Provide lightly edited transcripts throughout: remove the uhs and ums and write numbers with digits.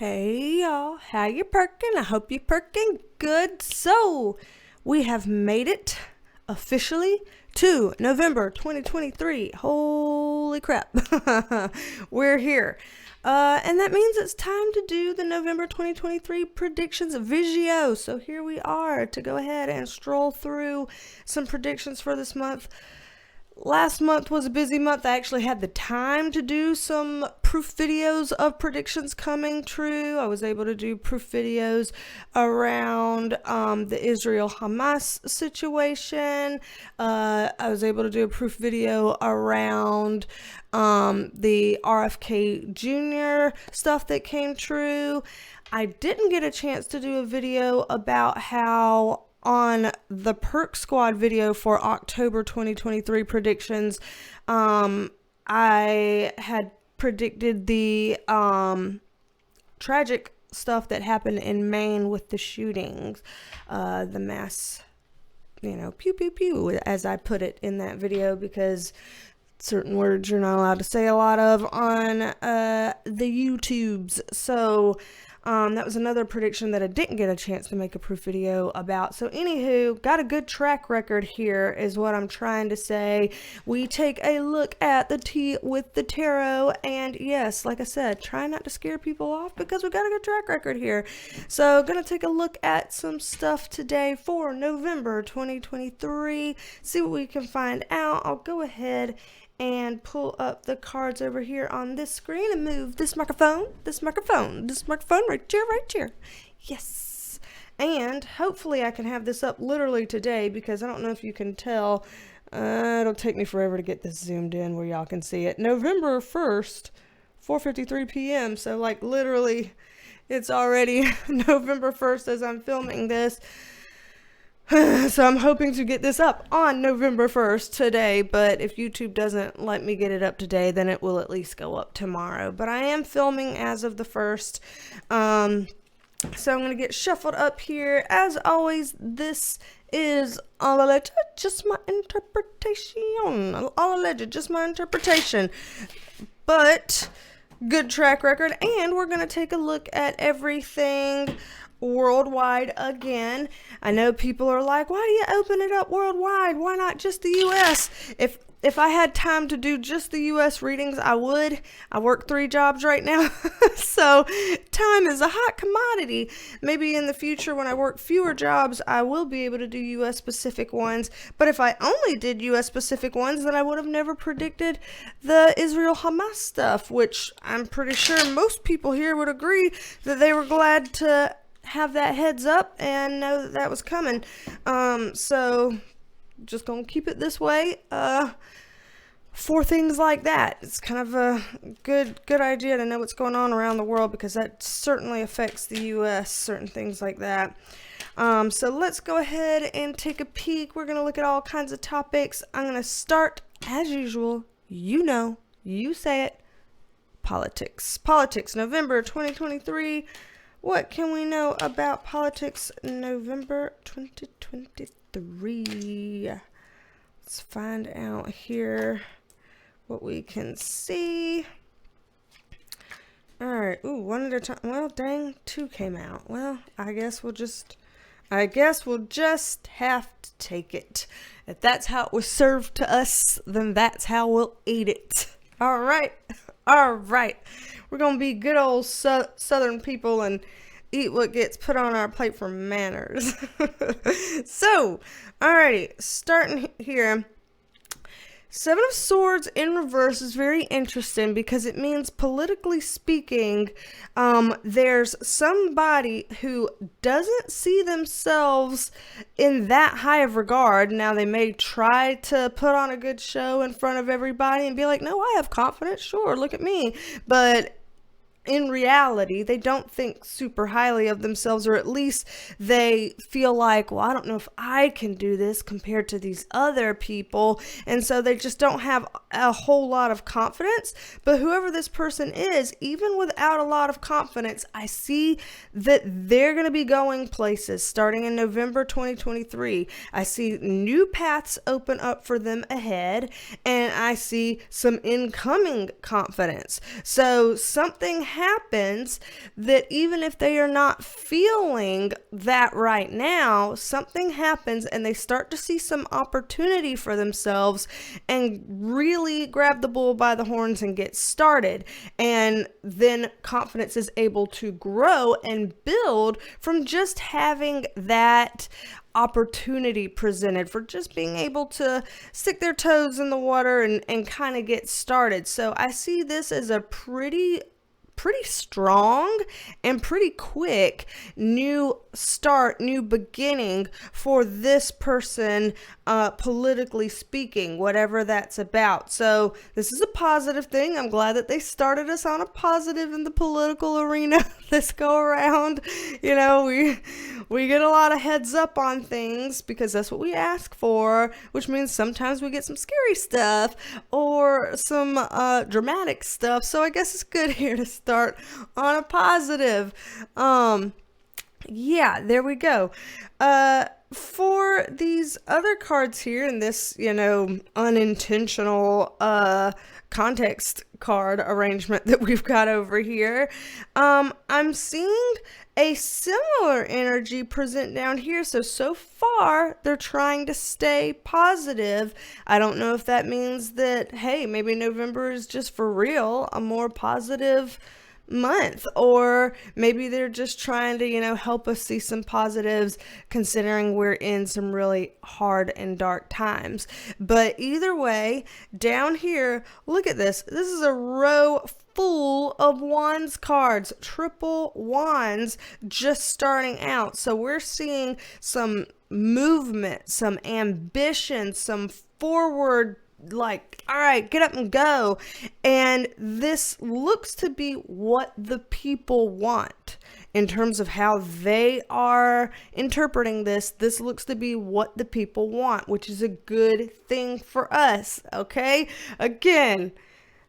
Hey y'all, how you perking? I hope you're perking good. So, we have made it officially to November 2023. Holy crap. We're here. And that means it's time to do the November 2023 predictions Visio. So here we are to go ahead and stroll through some predictions for this month. Last month was a busy month. I actually had the time to do some proof videos of predictions coming true. I was able to do proof videos around the Israel-Hamas situation. I was able to do a proof video around the RFK Jr. stuff that came true. I didn't get a chance to do a video about how on the Perk Squad video for October 2023 predictions, I had predicted the tragic stuff that happened in Maine with the shootings, the mass, pew, pew, pew, as I put it in that video, because certain words you're not allowed to say a lot of on the YouTubes. So that was another prediction that I didn't get a chance to make a proof video about. So anywho, got a good track record here is what I'm trying to say. We take a look at the tea with the tarot, and yes, like I said, try not to scare people off because we got a good track record here. So gonna take a look at some stuff today for November 2023, see what we can find out. I'll go ahead and pull up the cards over here on this screen and move this microphone right here. Yes. And hopefully I can have this up literally today, because I don't know if you can tell. It'll take me forever to get this zoomed in where y'all can see it. November 1st, 4:53 p.m. So like literally it's already November 1st as I'm filming this. So I'm hoping to get this up on November 1st today, but if YouTube doesn't let me get it up today, then it will at least go up tomorrow. But I am filming as of the 1st. So I'm going to get shuffled up here. As always, this is all alleged, just my interpretation. All alleged, just my interpretation. But good track record, and we're going to take a look at everything worldwide again. I know people are like, why do you open it up worldwide? Why not just the US? If I had time to do just the US readings, I would. I work 3 jobs right now. So time is a hot commodity. Maybe in the future when I work fewer jobs, I will be able to do US specific ones. But if I only did US specific ones, then I would have never predicted the Israel-Hamas stuff, which I'm pretty sure most people here would agree that they were glad to have that heads up and know that that was coming. So just gonna keep it this way for things like that. It's kind of a good idea to know what's going on around the world, because that certainly affects the US, certain things like that. So let's go ahead and take a peek. We're gonna look at all kinds of topics. I'm gonna start as usual, you say it, politics, November 2023. What can we know about politics November 2023? Let's find out here what we can see. All right. Ooh, one at a time. Well, dang, 2 came out. Well, I guess we'll just have to take it. If that's how it was served to us, then that's how we'll eat it. All right. We're going to be good old Southern people and eat what gets put on our plate for manners. So, alrighty, starting here. 7 of Swords in reverse is very interesting because it means, politically speaking, there's somebody who doesn't see themselves in that high of regard. Now, they may try to put on a good show in front of everybody and be like, no, I have confidence, sure, look at me. But in reality, they don't think super highly of themselves, or at least they feel like, well, I don't know if I can do this compared to these other people. And so they just don't have a whole lot of confidence. But whoever this person is, even without a lot of confidence, I see that they're going to be going places starting in November 2023. I see new paths open up for them ahead, and I see some incoming confidence. So something happens that even if they are not feeling that right now, something happens and they start to see some opportunity for themselves and really grab the bull by the horns and get started. And then confidence is able to grow and build from just having that opportunity presented, for just being able to stick their toes in the water and kind of get started. So I see this as a pretty strong and pretty quick new start, new beginning for this person, politically speaking, whatever that's about. So this is a positive thing. I'm glad that they started us on a positive in the political arena this go around. You know, we get a lot of heads up on things because that's what we ask for, which means sometimes we get some scary stuff or some dramatic stuff. So I guess it's good here to start on a positive. Yeah, there we go. For these other cards here in this, you know, unintentional context card arrangement that we've got over here, I'm seeing a similar energy present down here. So far, they're trying to stay positive. I don't know if that means that, hey, maybe November is just for real, a more positive month, or maybe they're just trying to, you know, help us see some positives considering we're in some really hard and dark times. But either way, down here, look at this. This is a row full of wands cards, triple wands, just starting out. So we're seeing some movement, some ambition, some forward, like, all right, get up and go. And this looks to be what the people want in terms of how they are interpreting this. This looks to be what the people want, which is a good thing for us. Okay, again,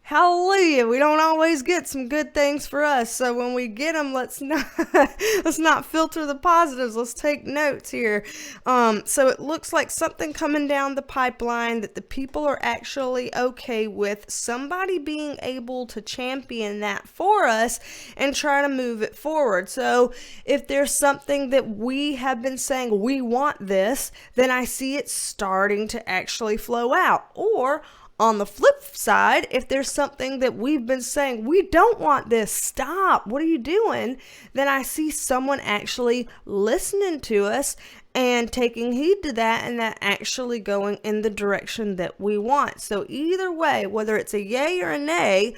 hallelujah, we don't always get some good things for us. So when we get them, let's not filter the positives. Let's take notes here. So it looks like something coming down the pipeline that the people are actually okay with, somebody being able to champion that for us and try to move it forward. So if there's something that we have been saying, we want this, then I see it starting to actually flow out. Or on the flip side, if there's something that we've been saying, we don't want this, stop, what are you doing? Then I see someone actually listening to us and taking heed to that, and that actually going in the direction that we want. So either way, whether it's a yay or a nay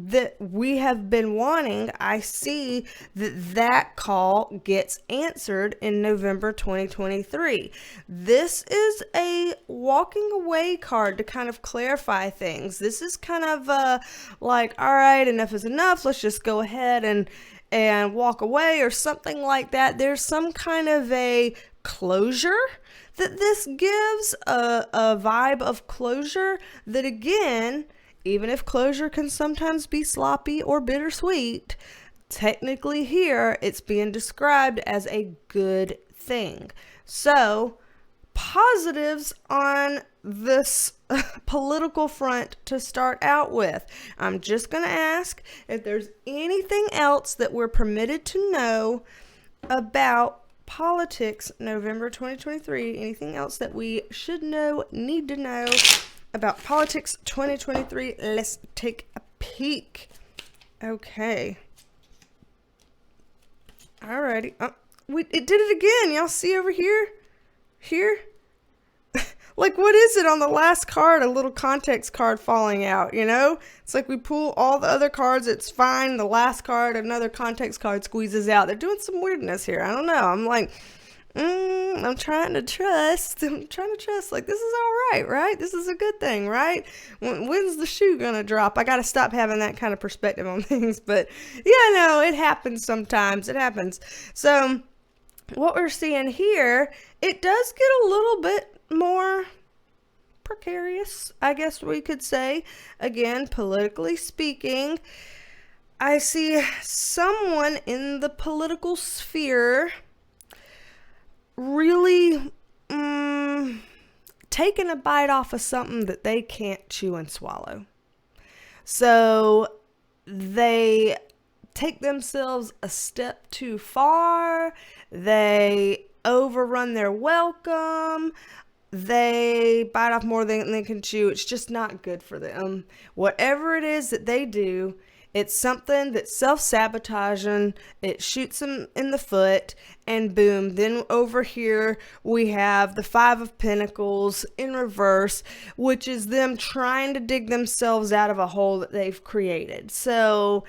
that we have been wanting, I see that call gets answered in November 2023. This is a walking away card to kind of clarify things. This is kind of like, all right, enough is enough. Let's just go ahead and walk away or something like that. There's some kind of a closure that this gives, a vibe of closure that, again, even if closure can sometimes be sloppy or bittersweet, technically here it's being described as a good thing. So positives on this political front to start out with. I'm just going to ask if there's anything else that we're permitted to know about politics November 2023. Anything else that we should know, need to know about politics 2023. Let's take a peek. Okay. Alrighty. It did it again. Y'all see over here? Here? Like, what is it on the last card? A little context card falling out, you know? It's like we pull all the other cards, it's fine. The last card, another context card squeezes out. They're doing some weirdness here. I don't know. I'm like, I'm trying to trust. Like, this is all right? This is a good thing, right? When's the shoe gonna drop? I gotta stop having that kind of perspective on things. But yeah, no, it happens sometimes. It happens. So what we're seeing here, it does get a little bit more precarious, I guess we could say. Again, politically speaking, I see someone in the political sphere really taking a bite off of something that they can't chew and swallow. So they take themselves a step too far. They overrun their welcome. They bite off more than they can chew. It's just not good for them. Whatever it is that they do, it's something that's self-sabotaging. It shoots them in the foot, and boom. Then over here, we have the Five of Pentacles in reverse, which is them trying to dig themselves out of a hole that they've created. So,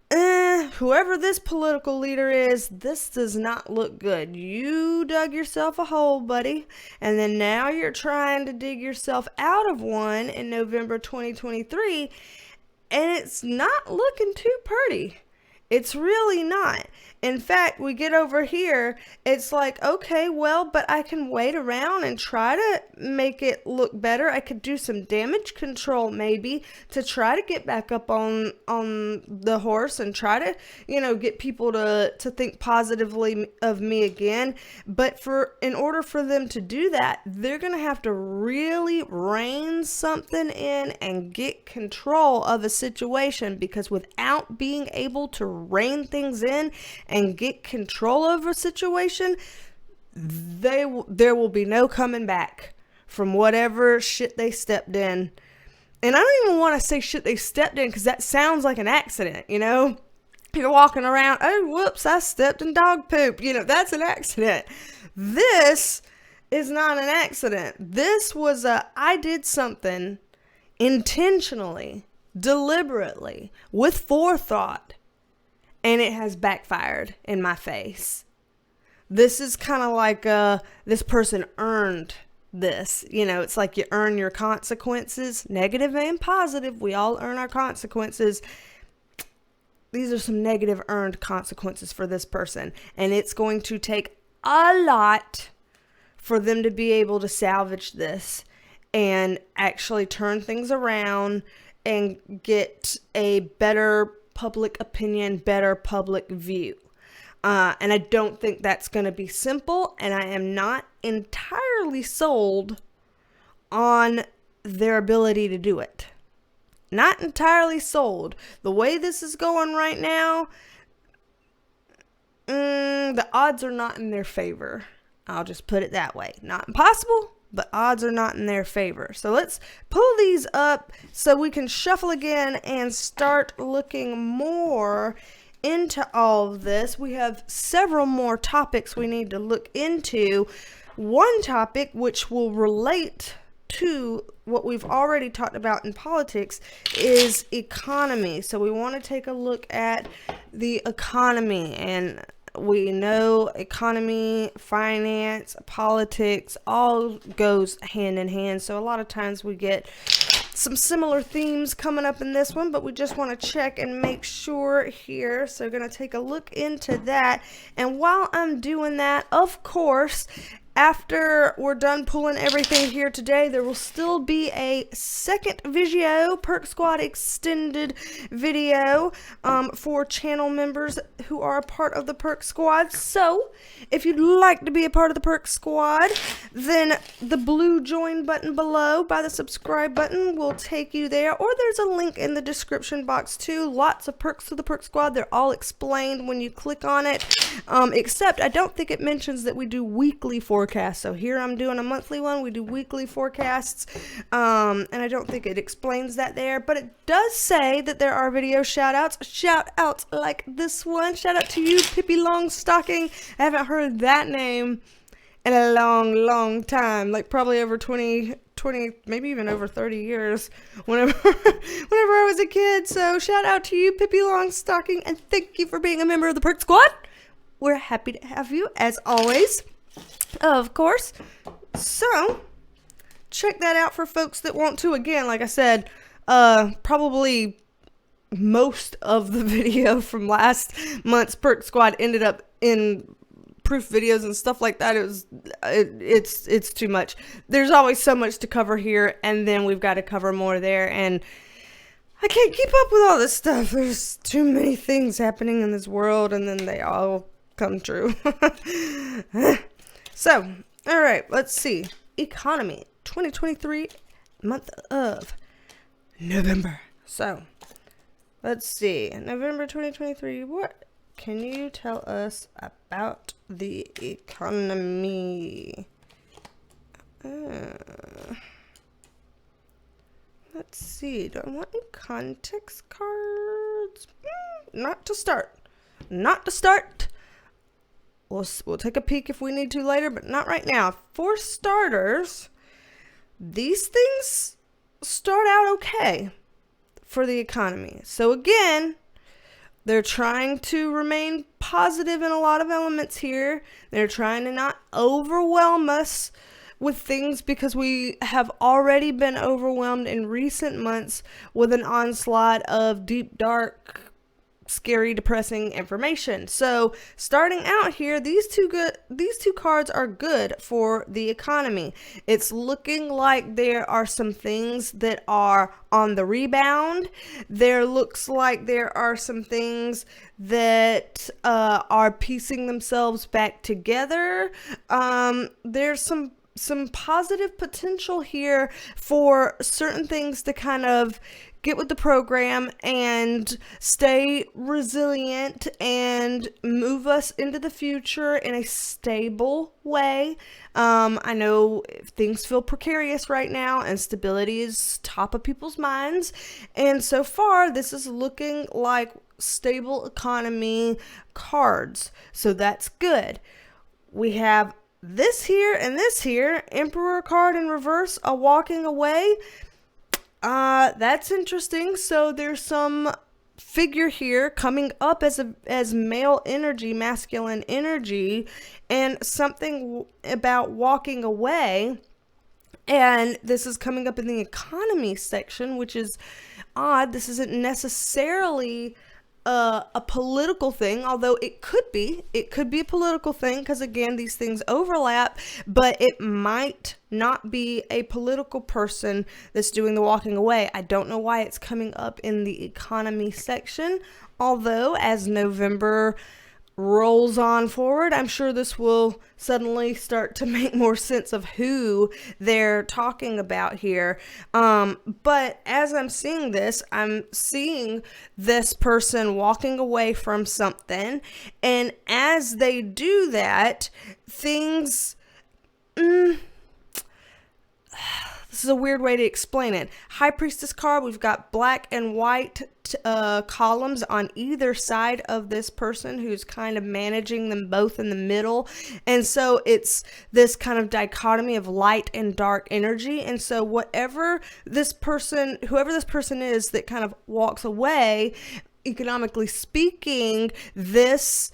whoever this political leader is, this does not look good. You dug yourself a hole, buddy. And then now you're trying to dig yourself out of one in November 2023. And it's not looking too pretty. It's really not. In fact, we get over here, it's like, okay, well, but I can wait around and try to make it look better. I could do some damage control maybe to try to get back up on the horse and try to, get people to think positively of me again. But in order for them to do that, they're going to have to really rein something in and get control of a situation, because without being able to rein things in and get control of a situation, there will be no coming back from whatever shit they stepped in. And I don't even want to say shit they stepped in, because that sounds like an accident, You're walking around, oh, whoops, I stepped in dog poop. That's an accident. This is not an accident. This was I did something intentionally, deliberately, with forethought, and it has backfired in my face. This is kind of like this person earned this. It's like you earn your consequences, negative and positive. We all earn our consequences. These are some negative earned consequences for this person. And it's going to take a lot for them to be able to salvage this and actually turn things around and get a better public opinion, better public view. And I don't think that's going to be simple, and I am not entirely sold on their ability to do it. Not entirely sold. The way this is going right now, the odds are not in their favor. I'll just put it that way. Not impossible, but odds are not in their favor. So let's pull these up so we can shuffle again and start looking more into all of this. We have several more topics we need to look into. One topic which will relate to what we've already talked about in politics is economy. So we want to take a look at the economy, and we know economy, finance, politics, all goes hand in hand. So a lot of times we get some similar themes coming up in this one, but we just want to check and make sure here. So we're going to take a look into that. And while I'm doing that, of course, after we're done pulling everything here today, there will still be a second video, Perk Squad extended video, for channel members who are a part of the Perk Squad. So if you'd like to be a part of the Perk Squad, then the blue join button below by the subscribe button will take you there, or there's a link in the description box too. Lots of perks to the Perk Squad. They're all explained when you click on it, except I don't think it mentions that we do weekly forecasts. So here I'm doing a monthly one. We do weekly forecasts, and I don't think it explains that there, but it does say that there are video shout outs like this one. Shout out to you, Pippi Longstocking. I haven't heard that name in a long time, like probably over 20, maybe even over 30 years, whenever I was a kid. So shout out to you, Pippi Longstocking, and thank you for being a member of the Perk Squad. We're happy to have you, as always, of course. So check that out for folks that want to. Again, like I said, probably most of the video from last month's Perk Squad ended up in proof videos and stuff like that. It's too much. There's always so much to cover here, and then we've got to cover more there, and I can't keep up with all this stuff. There's too many things happening in this world, and then they all come true. So, all right, let's see. Economy 2023, month of November. So, Let's see. November 2023. What can you tell us about the economy? Let's see. Do I want any context cards? Not to start. Not to start. We'll take a peek if we need to later, but not right now. For starters, these things start out okay for the economy. So again, they're trying to remain positive in a lot of elements here. They're trying to not overwhelm us with things because we have already been overwhelmed in recent months with an onslaught of deep, dark, scary, depressing information. So starting out here, these two cards are good for the economy. It's looking like there are some things that are on the rebound. There looks like there are some things that are piecing themselves back together. There's some positive potential here for certain things to kind of get with the program and stay resilient and move us into the future in a stable way. I know things feel precarious right now and stability is top of people's minds. And so far, this is looking like stable economy cards. So that's good. We have this here and this here. Emperor card in reverse, a walking away. That's interesting. So there's some figure here coming up as male energy, masculine energy, and something about walking away. And this is coming up in the economy section, which is odd. This isn't necessarily a political thing, although it could be a political thing because again, these things overlap, but it might not be a political person that's doing the walking away. I don't know why it's coming up in the economy section, although as November rolls on forward, I'm sure this will suddenly start to make more sense of who they're talking about here. But as I'm seeing this, I'm seeing this person walking away from something. And as they do that, things... This is a weird way to explain it. High Priestess card, we've got black and white columns on either side of this person who's kind of managing them both in the middle. And so it's this kind of dichotomy of light and dark energy. And so whoever this person is that kind of walks away, economically speaking, this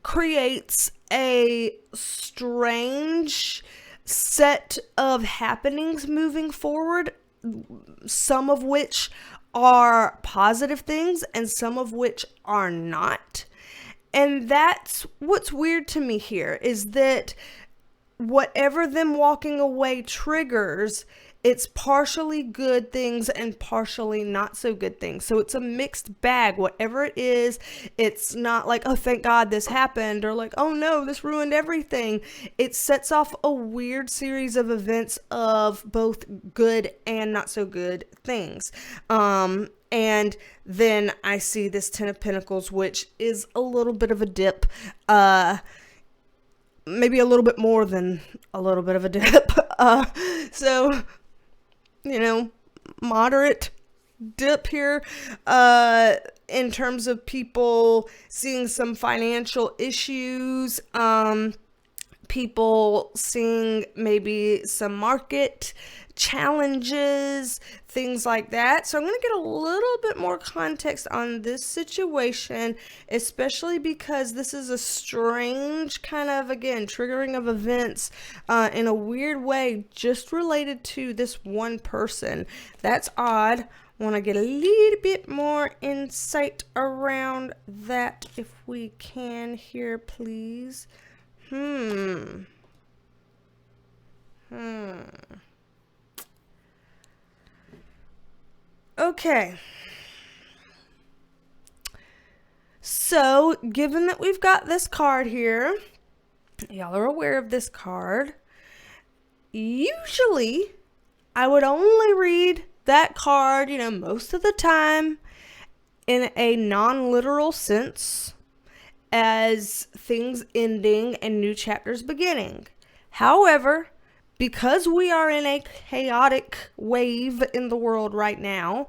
creates a strange set of happenings moving forward, some of which are positive things and some of which are not. And that's what's weird to me here, is that whatever them walking away triggers, it's partially good things and partially not so good things. So it's a mixed bag. Whatever it is, it's not like, oh, thank God this happened, or like, oh no, this ruined everything. It sets off a weird series of events of both good and not so good things. And then I see this Ten of Pentacles, which is a little bit of a dip. Maybe a little bit more than a little bit of a dip. So, moderate dip here in terms of people seeing some financial issues, people seeing maybe some market challenges, things like that. So I'm going to get a little bit more context on this situation, especially because this is a strange kind of, again, triggering of events in a weird way, just related to this one person. That's odd. I want to get a little bit more insight around that if we can here, please. Okay. So, given that we've got this card here, y'all are aware of this card. Usually, I would only read that card, most of the time, in a non-literal sense as things ending and new chapters beginning. However, because we are in a chaotic wave in the world right now,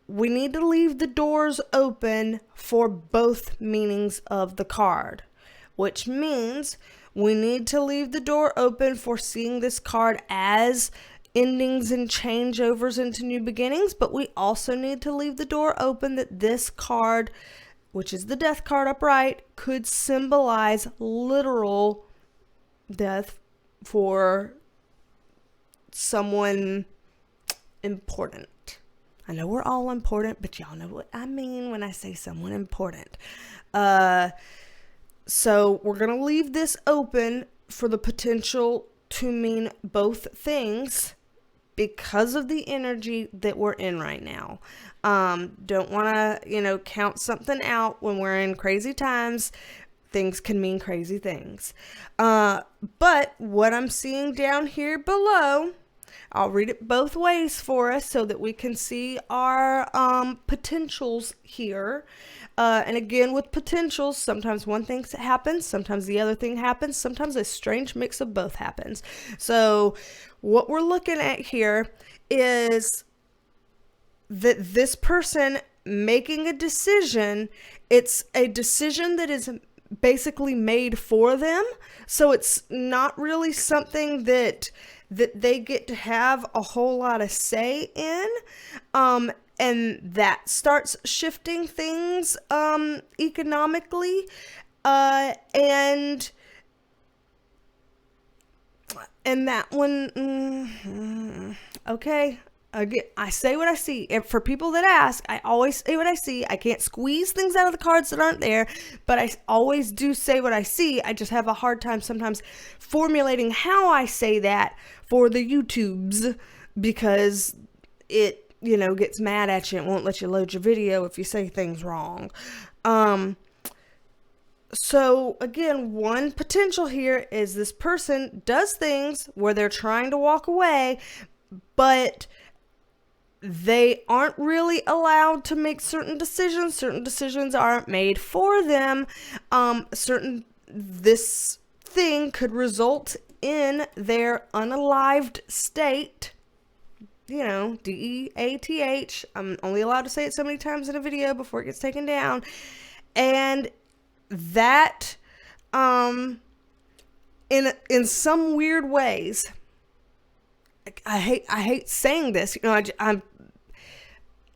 we need to leave the doors open for both meanings of the card, which means we need to leave the door open for seeing this card as endings and changeovers into new beginnings, but we also need to leave the door open that this card, which is the death card upright, could symbolize literal death for someone important. I know we're all important, but y'all know what I mean when I say someone important. So we're going to leave this open for the potential to mean both things because of the energy that we're in right now. Don't want to, count something out when we're in crazy times. Things can mean crazy things. But what I'm seeing down here below, I'll read it both ways for us so that we can see our potentials here. And again, with potentials, sometimes one thing happens, sometimes the other thing happens, sometimes a strange mix of both happens. So what we're looking at here is that this person making a decision, it's a decision that is basically made for them. So it's not really something that they get to have a whole lot of say in. And that starts shifting things economically. And that one, okay. Again, I say what I see. And for people that ask, I always say what I see. I can't squeeze things out of the cards that aren't there, but I always do say what I see. I just have a hard time sometimes formulating how I say that for the YouTubes, because it, gets mad at you and won't let you load your video if you say things wrong. So again, one potential here is this person does things where they're trying to walk away, but they aren't really allowed to make certain decisions. Certain decisions aren't made for them. This thing could result in their unalived state. DEATH. I'm only allowed to say it so many times in a video before it gets taken down. And that, in some weird ways, I hate saying this, I'm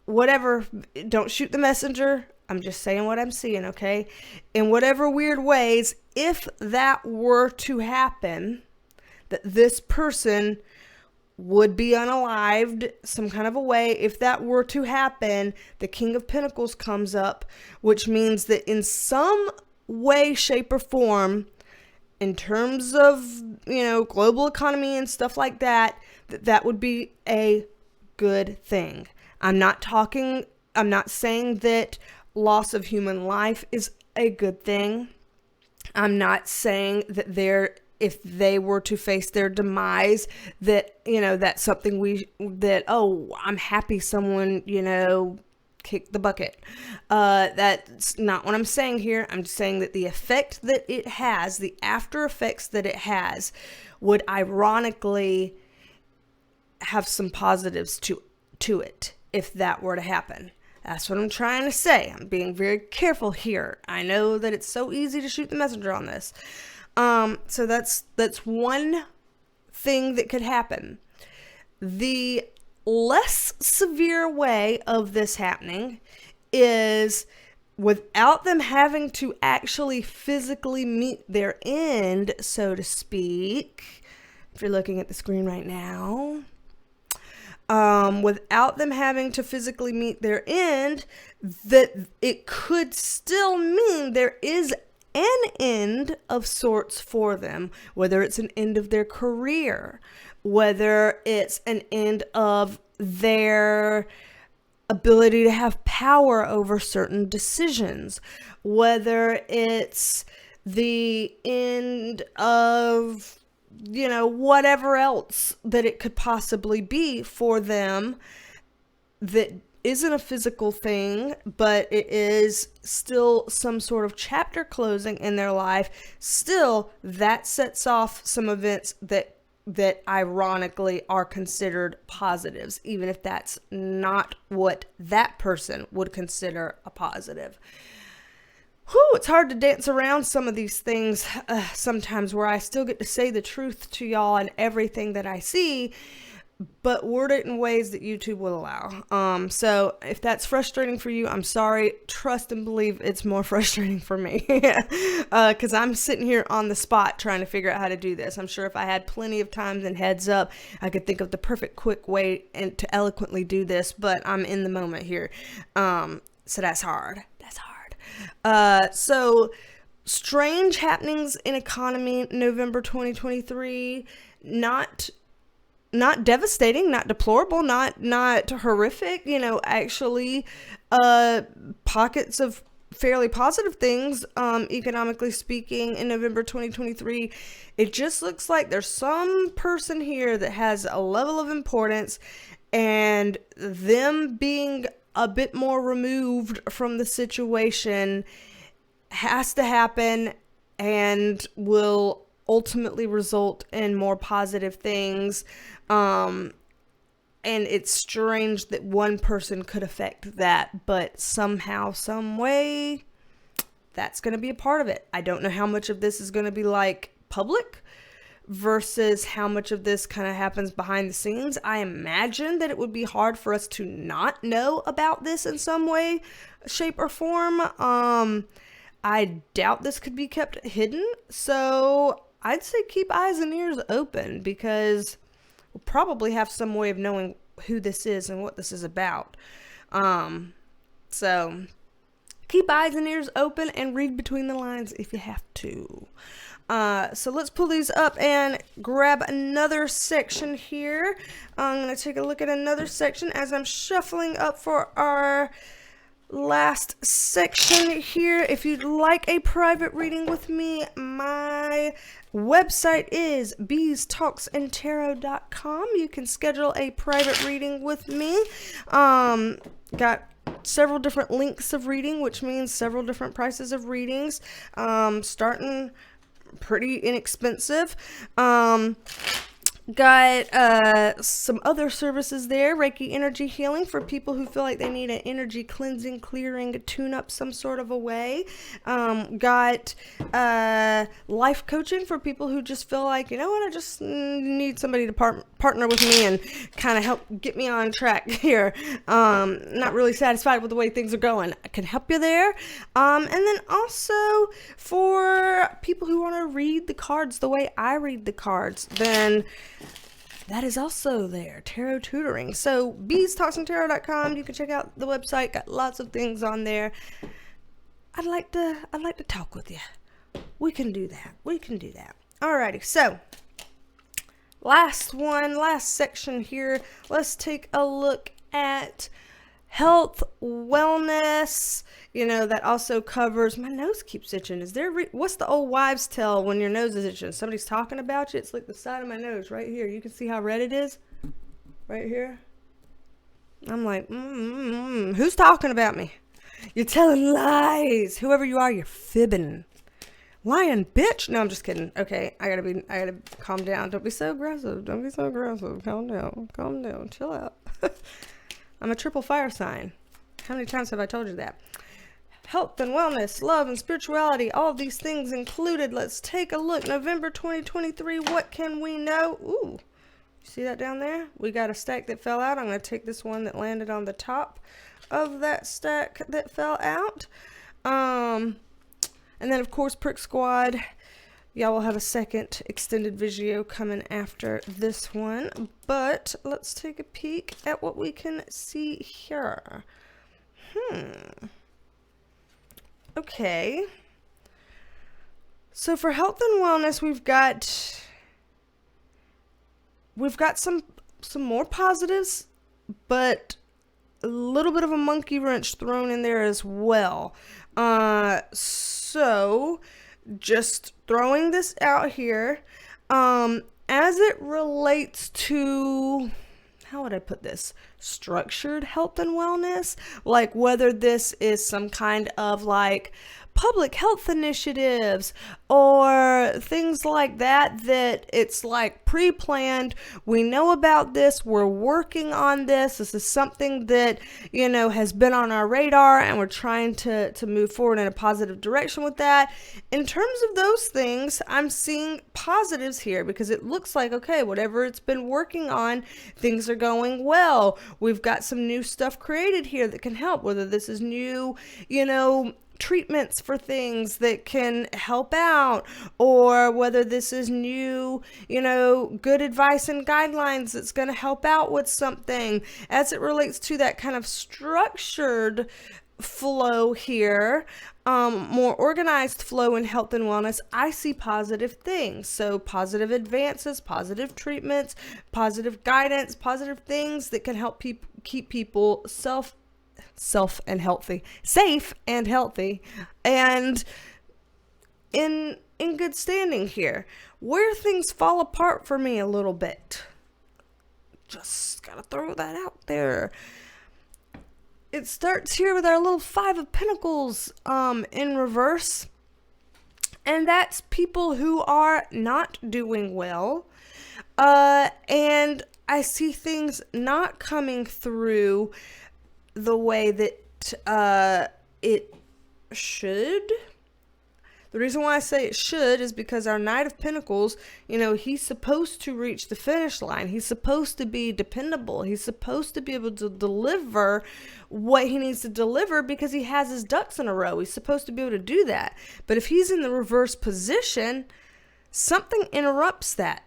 whatever, don't shoot the messenger. I'm just saying what I'm seeing, okay? In whatever weird ways, if that were to happen, that this person would be unalived some kind of a way, if that were to happen, the King of Pentacles comes up, which means that in some way, shape, or form, in terms of, global economy and stuff like that, that would be a good thing. I'm not saying that loss of human life is a good thing. I'm not saying that if they were to face their demise, that, that's something I'm happy someone, kick the bucket. That's not what I'm saying here. I'm just saying that the effect that it has, the after effects that it has, would ironically have some positives to it if that were to happen. That's what I'm trying to say. I'm being very careful here. I know that it's so easy to shoot the messenger on this. So that's one thing that could happen. The less severe way of this happening is without them having to actually physically meet their end, so to speak. If you're looking at the screen right now, without them having to physically meet their end, that it could still mean there is an end of sorts for them, whether it's an end of their career, whether it's an end of their ability to have power over certain decisions, whether it's the end of, whatever else that it could possibly be for them, that isn't a physical thing, but it is still some sort of chapter closing in their life. Still, that sets off some events that ironically are considered positives, even if that's not what that person would consider a positive. Whew, it's hard to dance around some of these things sometimes, where I still get to say the truth to y'all and everything that I see, but word it in ways that YouTube will allow. So if that's frustrating for you, I'm sorry. Trust and believe it's more frustrating for me, because I'm sitting here on the spot trying to figure out how to do this. I'm sure if I had plenty of time and heads up, I could think of the perfect quick way and to eloquently do this, but I'm in the moment here. So that's hard. So strange happenings in economy, November 2023, not devastating, not deplorable, not horrific, actually, pockets of fairly positive things, economically speaking, in November 2023. It just looks like there's some person here that has a level of importance, and them being a bit more removed from the situation has to happen and will ultimately result in more positive things. And it's strange that one person could affect that, but somehow, some way, that's going to be a part of it. I don't know how much of this is going to be like public versus how much of this kind of happens behind the scenes. I imagine that it would be hard for us to not know about this in some way, shape, or form. I doubt this could be kept hidden, so I'd say keep eyes and ears open, because we'll probably have some way of knowing who this is and what this is about. So keep eyes and ears open and read between the lines if you have to. So let's pull these up and grab another section here. I'm going to take a look at another section as I'm shuffling up for our last section here. If you'd like a private reading with me, my website is BeasTalksAndTarot.com. You can schedule a private reading with me. Got several different links of reading, which means several different prices of readings, starting pretty inexpensive. Got some other services there. Reiki Energy Healing for people who feel like they need an energy cleansing, clearing, tune-up some sort of a way. Got life coaching for people who just feel like, you know what, I just need somebody to partner with me and kind of help get me on track here. Not really satisfied with the way things are going. I can help you there. And then also for people who want to read the cards the way I read the cards, then that is also there, tarot tutoring. So BeasTalksAndTarot.com, you can check out the website, got lots of things on there. I'd like to talk with you. We can do that. Alrighty, so last section here. Let's take a look at health, wellness. That also covers, my nose keeps itching. What's the old wives' tale when your nose is itching? Somebody's talking about you. It's like the side of my nose right here. You can see how red it is right here. I'm like, who's talking about me? You're telling lies. Whoever you are, you're fibbing. Lying bitch. No, I'm just kidding. Okay, I gotta calm down. Don't be so aggressive. Calm down. Chill out. I'm a triple fire sign. How many times have I told you that? Health and wellness, love and spirituality, all of these things included. Let's take a look. November 2023, what can we know? Ooh, see that down there? We got a stack that fell out. I'm going to take this one that landed on the top of that stack that fell out. And then, of course, Perk Squad. Y'all will have a second extended video coming after this one. But let's take a peek at what we can see here. Okay. So for health and wellness, we've got some more positives, but a little bit of a monkey wrench thrown in there as well. So just throwing this out here, as it relates to how would I put this? Structured health and wellness. Like whether this is some kind of like public health initiatives or things like that, that it's like pre-planned. We know about this. We're working on this. This is something that, you know, has been on our radar, and we're trying to move forward in a positive direction with that. In terms of those things, I'm seeing positives here because it looks like, okay, whatever it's been working on, things are going well. We've got some new stuff created here that can help, whether this is new, you know, treatments for things that can help out, or whether this is new, you know, good advice and guidelines that's going to help out with something as it relates to that kind of structured flow here, more organized flow in health and wellness. I see positive things. So positive advances, positive treatments, positive guidance, positive things that can help keep people safe and healthy, and in good standing here. Where things fall apart for me a little bit, just gotta throw that out there. It starts here with our little Five of Pentacles in reverse, and that's people who are not doing well, and I see things not coming through the way that it should. The reason why I say it should is because our Knight of Pentacles, you know, he's supposed to reach the finish line. He's supposed to be dependable. He's supposed to be able to deliver what he needs to deliver because he has his ducks in a row. He's supposed to be able to do that. But if he's in the reverse position, something interrupts that.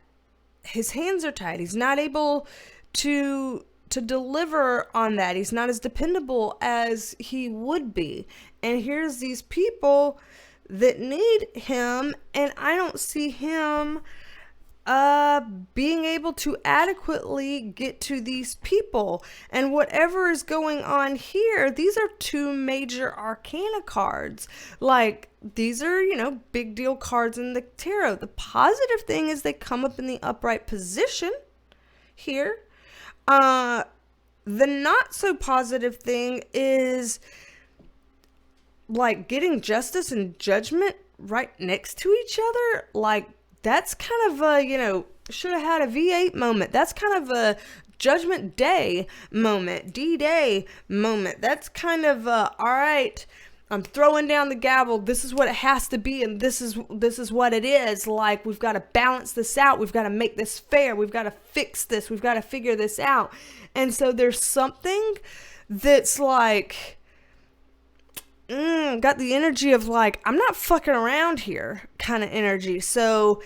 His hands are tied. He's not able to deliver on that. He's not as dependable as he would be. And here's these people that need him, and I don't see him being able to adequately get to these people. And whatever is going on here, these are two major arcana cards. Like, these are, you know, big deal cards in the tarot. The positive thing is they come up in the upright position here. The not so positive thing is like getting justice and judgment right next to each other. Like, that's kind of a, you know, should have had a V8 moment. That's kind of a Judgment Day moment, D-Day moment. That's kind of all right, I'm throwing down the gavel. This is what it has to be, and this is what it is. Like, we've got to balance this out. We've got to make this fair. We've got to fix this. We've got to figure this out. And so there's something that's like, got the energy of like, I'm not fucking around here kind of energy. So,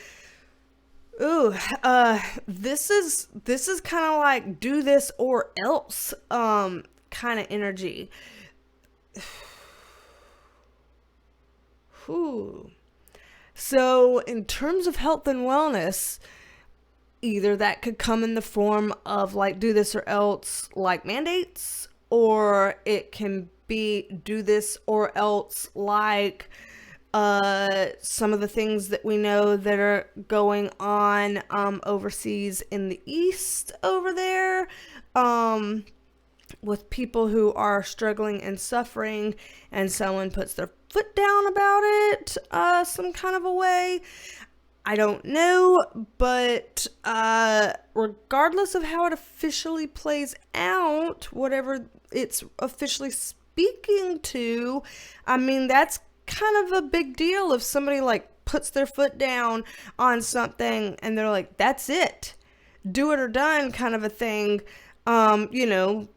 this is kind of like do this or else kind of energy. So in terms of health and wellness, either that could come in the form of like do this or else like mandates, or it can be do this or else like some of the things that we know that are going on overseas in the East over there, with people who are struggling and suffering, and someone puts their foot down about it some kind of a way. I don't know, but regardless of how it officially plays out, whatever it's officially speaking to, I mean, that's kind of a big deal if somebody like puts their foot down on something and they're like, that's it, do it or done kind of a thing. You know,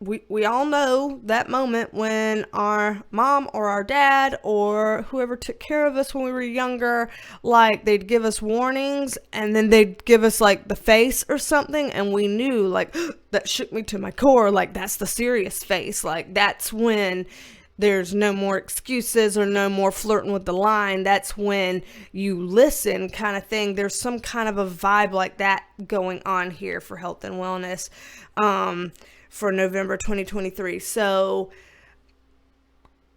we all know that moment when our mom or our dad or whoever took care of us when we were younger, like they'd give us warnings and then they'd give us like the face or something, and we knew like that shook me to my core, like that's the serious face. Like that's when there's no more excuses or no more flirting with the line. That's when you listen kind of thing. There's some kind of a vibe like that going on here for health and wellness for November 2023. So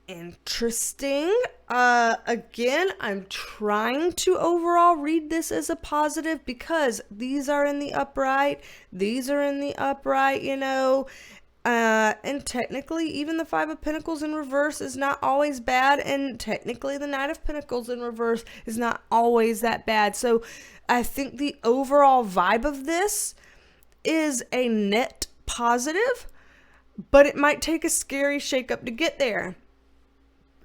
Interesting. Again, I'm trying to overall read this as a positive because these are in the upright, these are in the upright, you know. And technically, even the Five of Pentacles in reverse is not always bad, and technically the Knight of Pentacles in reverse is not always that bad. So I think the overall vibe of this is a net positive, but it might take a scary shakeup to get there.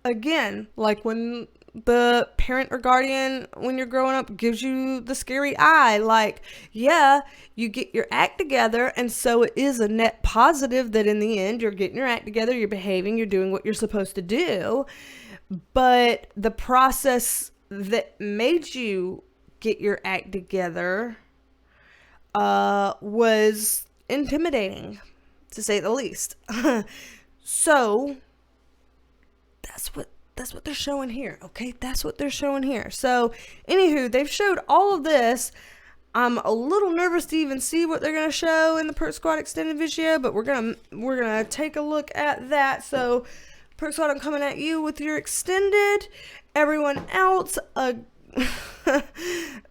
Again, like when the parent or guardian when you're growing up gives you the scary eye, like, yeah, you get your act together, and so it is a net positive that in the end you're getting your act together, you're behaving, you're doing what you're supposed to do. But the process that made you get your act together was intimidating, to say the least. So that's what they're showing here, okay? That's what they're showing here. So, anywho, they've showed all of this. I'm a little nervous to even see what they're gonna show in the Perk Squad extended video, but we're gonna take a look at that. So, Perk Squad, I'm coming at you with your extended. Everyone else,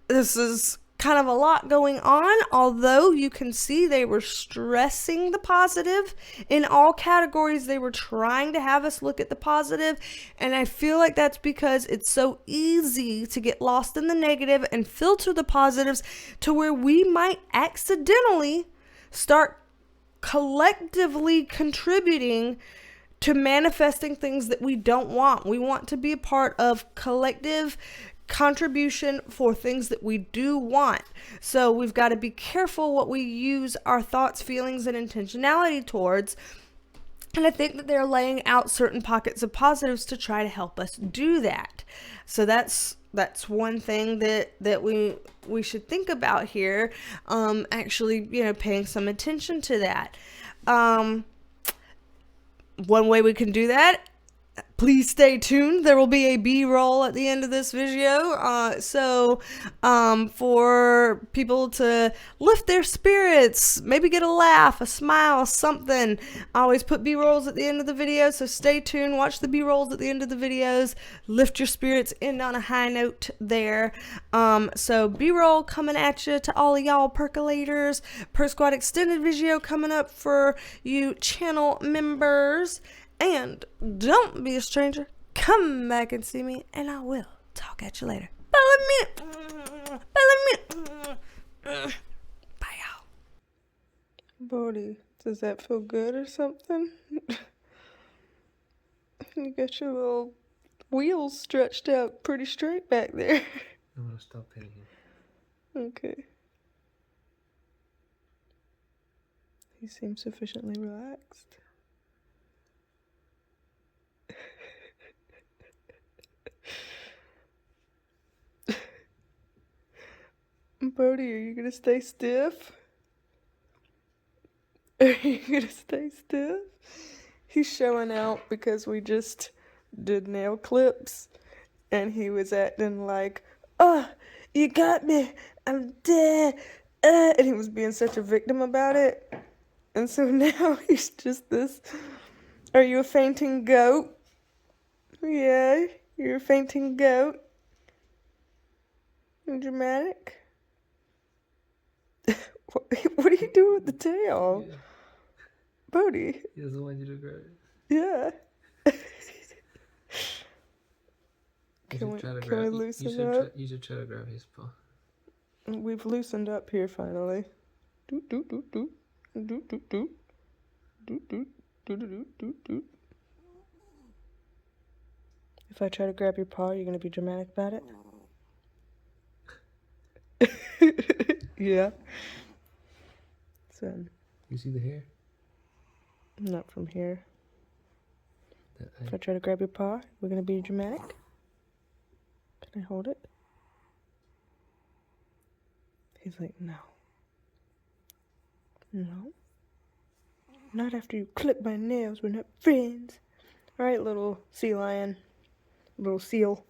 this is kind of a lot going on, although you can see they were stressing the positive in all categories. They were trying to have us look at the positive, and I feel like that's because it's so easy to get lost in the negative and filter the positives to where we might accidentally start collectively contributing to manifesting things that we don't want. We want to be a part of collective contribution for things that we do want. So we've got to be careful what we use our thoughts, feelings, and intentionality towards. And I think that they're laying out certain pockets of positives to try to help us do that. So that's one thing that we should think about here. Actually, you know, paying some attention to that. One way we can do that, please stay tuned. There will be a B-roll at the end of this video. So for people to lift their spirits, maybe get a laugh, a smile, something. I always put B-rolls at the end of the video, so stay tuned. Watch the B-rolls at the end of the videos. Lift your spirits, end on a high note there. So B-roll coming at you to all of y'all percolators. Perk Squad extended video coming up for you channel members. And don't be a stranger. Come back and see me, and I will talk at you later. Bye, y'all. Bodhi, does that feel good or something? You got your little wheels stretched out pretty straight back there. I'm gonna stop painting. Okay. He seems sufficiently relaxed. Bodhi, are you gonna stay stiff? Are you gonna stay stiff? He's showing out because we just did nail clips, and he was acting like, "Oh, you got me, I'm dead," and he was being such a victim about it. And so now he's just this, "Are you a fainting goat?" "Yeah, you're a fainting goat." Dramatic. What are you doing with the tail? Yeah. Bodhi. He doesn't want you to grab it. Yeah. Can we loosen up? You should try to grab his paw. We've loosened up here finally. Doot doot doot doot. Doot doot doot. Doot doot doot doot doot doot. If I try to grab your paw, you're gonna be dramatic about it? Yeah. So, You see the hair? not from here. If I try to grab your paw, we're gonna be dramatic. Can I hold it? He's like, no. No. Not after you clip my nails. We're not friends. Alright, little sea lion. Little seal.